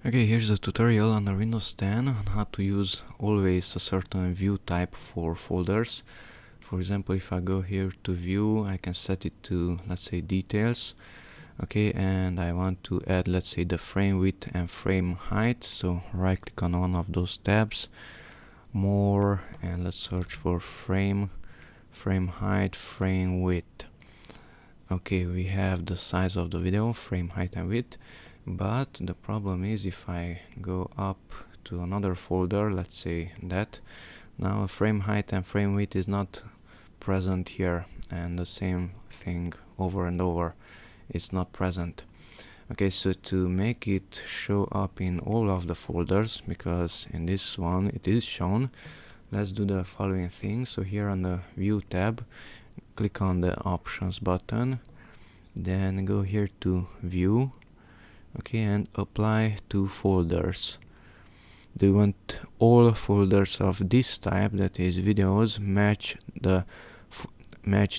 Okay, here's a tutorial on the Windows 10 on how to use always a certain view type for folders. For example, if I go here to view, I can set it to, let's say, details. Okay, and I want to add, let's say, the frame width and frame height. So right click on one of those tabs, more, and let's search for frame height, frame width. Okay, we have the size of the video, frame height and width, but the problem is if I go up to another folder, let's say that, now frame height and frame width is not present here, and the same thing over and over, it's not present. Okay, so to make it show up in all of the folders, because in this one it is shown, let's do the following thing. So here on the view tab, click on the options button, then go here to view, okay, and apply to folders. Do you want all folders of this type, that is videos, match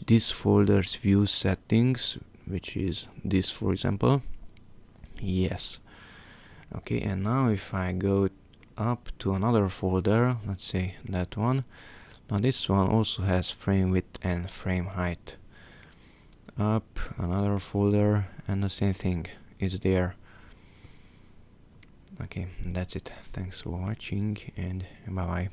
this folder's view settings, which is this, for example? Yes. Okay, and now if I go up to another folder, let's say that one, now this one also has frame width and frame height. Up another folder and the same thing is there. Okay, that's it. Thanks for watching and bye bye.